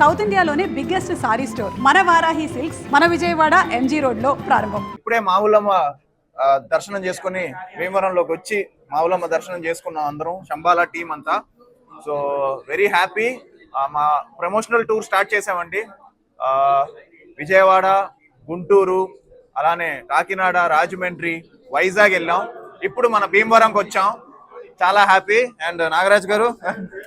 South ఇండియాలోనే biggest sorry store మన Varahi silks మన విజయవాడ ఎంజీ రోడ్ లో ప్రారంభం. ఇప్పుడే మావులమ్మ దర్శనం చేసుకుని భీమవరంలోకి వచ్చి మావులమ్మ దర్శనం చేసుకున్నాం అందరం, శంబాలా టీం అంతా. So very happy. మా ప్రమోషనల్ టూర్ స్టార్ట్ చేసామండి. విజయవాడ, గుంటూరు, అలానే కాకినాడ, రాజమండ్రి, వైజాగ్ వెళ్ళాం. ఇప్పుడు మన భీమవరంకి వచ్చాం. చాలా హ్యాపీ. అండ్ నాగరాజ్ గారు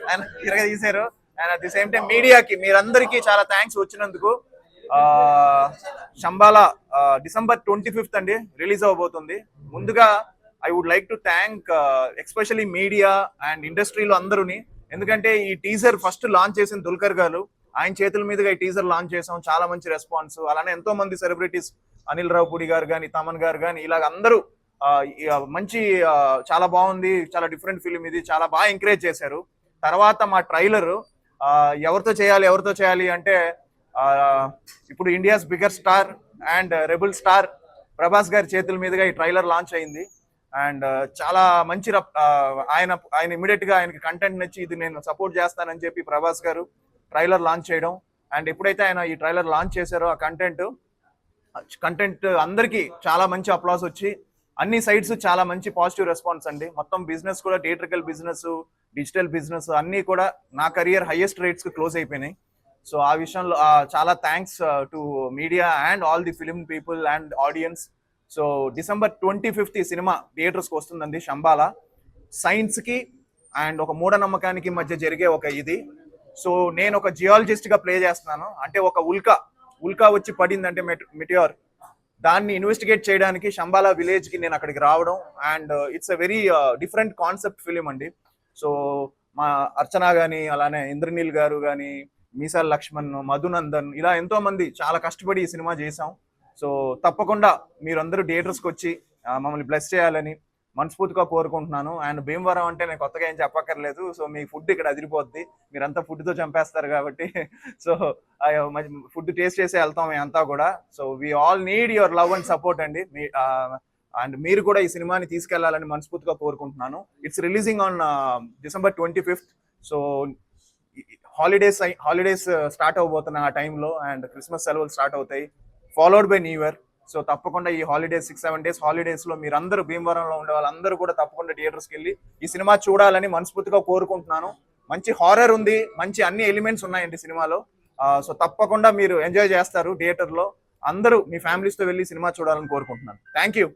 ఆయన తిరగ తీశారు. And at the same time మీడియాకి మీరందరికీ చాలా థ్యాంక్స్ వచ్చినందుకు. శంబాలా డిసెంబర్ 25th అండి రిలీజ్ అవబోతుంది. ముందుగా I would like to thank especially media and ఇండస్ట్రీలో అందరూని. ఎందుకంటే ఈ టీజర్ ఫస్ట్ లాంచ్ చేసిన దుల్కర్ గారు, ఆయన చేతుల మీదుగా ఈ టీజర్ లాంచ్ చేసాం. చాలా మంచి రెస్పాన్స్. అలానే ఎంతో మంది సెలబ్రిటీస్, అనిల్ రావుపూడి గారు కానీ, తమన్ గారు కానీ, ఇలాగ అందరూ మంచి చాలా బాగుంది, చాలా డిఫరెంట్ ఫిలిం ఇది, చాలా బాగా ఎంకరేజ్ చేశారు. తర్వాత మా ట్రైలర్ ఎవరితో చేయాలి అంటే ఇప్పుడు India's bigger star and rebel star Prabhas గారి చేతుల మీదుగా ఈ ట్రైలర్ లాంచ్ అయింది. అండ్ చాలా మంచి ఆయన ఇమీడియట్ గా ఆయనకి కంటెంట్ నచ్చి ఇది నేను సపోర్ట్ చేస్తానని చెప్పి ప్రభాస్ గారు ట్రైలర్ లాంచ్ చేయడం. అండ్ ఎప్పుడైతే ఆయన ఈ ట్రైలర్ లాంచ్ చేశారో ఆ కంటెంట్ అందరికీ చాలా మంచి అప్లాస్ వచ్చి అన్ని సైడ్స్ చాలా మంచి పాజిటివ్ రెస్పాన్స్ అండి. మొత్తం బిజినెస్ కూడా థియేట్రికల్ బిజినెస్, డిజిటల్ బిజినెస్ అన్నీ కూడా నా కెరియర్ హైయెస్ట్ రేట్స్ కి క్లోజ్ అయిపోయినాయి. సో ఆ విషయంలో చాలా thanks to media and all the film people and audience. So December 25th ఈ సినిమా థియేటర్స్కి వస్తుందండి. శంబాలా సైన్స్కి అండ్ ఒక మూఢనమ్మకానికి మధ్య జరిగే ఒక ఇది. సో నేను ఒక జియాలజిస్ట్గా ప్లే చేస్తున్నాను. అంటే ఒక ఉల్కా వచ్చి పడిందంటే మెటియోర్, దాన్ని ఇన్వెస్టిగేట్ చేయడానికి శంబాలా విలేజ్కి నేను అక్కడికి రావడం. And it's a very different concept film అండి. సో మా అర్చన కానీ, అలానే ఇంద్రనీల్ గారు కానీ, మీసాల్ లక్ష్మణ్, మధునందన్, ఇలా ఎంతో మంది చాలా కష్టపడి ఈ సినిమా చేసాం. సో తప్పకుండా మీరందరూ థియేటర్స్కి వచ్చి మమ్మల్ని బ్లెస్ చేయాలని మనస్ఫూర్తిగా కోరుకుంటున్నాను. అండ్ భీమవరం అంటే నేను కొత్తగా ఏం చెప్పక్కర్లేదు. సో మీ ఫుడ్ ఇక్కడ అదిరిపోద్ది, మీరంతా ఫుడ్తో చంపేస్తారు కాబట్టి. సో ఫుడ్ టేస్ట్ చేసి వెళ్తాం అంతా కూడా. So we all need your love and support అండి. అండ్ మీరు కూడా ఈ సినిమాని తీసుకెళ్లాలని మనస్ఫూర్తిగా కోరుకుంటున్నాను. It's releasing on December 25th. So holidays start అవబోతున్న ఆ టైంలో, అండ్ క్రిస్మస్ సెలవులు స్టార్ట్ అవుతాయి, followed by new year. So తప్పకుండా ఈ హాలిడేస్ 6-7 days హాలిడేస్లో మీరందరూ భీమవరంలో ఉండే వాళ్ళందరూ కూడా తప్పకుండా థియేటర్స్కి వెళ్ళి ఈ సినిమా చూడాలని మనస్ఫూర్తిగా కోరుకుంటున్నాను. మంచి హారర్ ఉంది, మంచి అన్ని ఎలిమెంట్స్ ఉన్నాయండి సినిమాలో. సో తప్పకుండా మీరు ఎంజాయ్ చేస్తారు థియేటర్లో. అందరూ మీ ఫ్యామిలీస్తో వెళ్ళి సినిమా చూడాలని కోరుకుంటున్నాను. Thank you.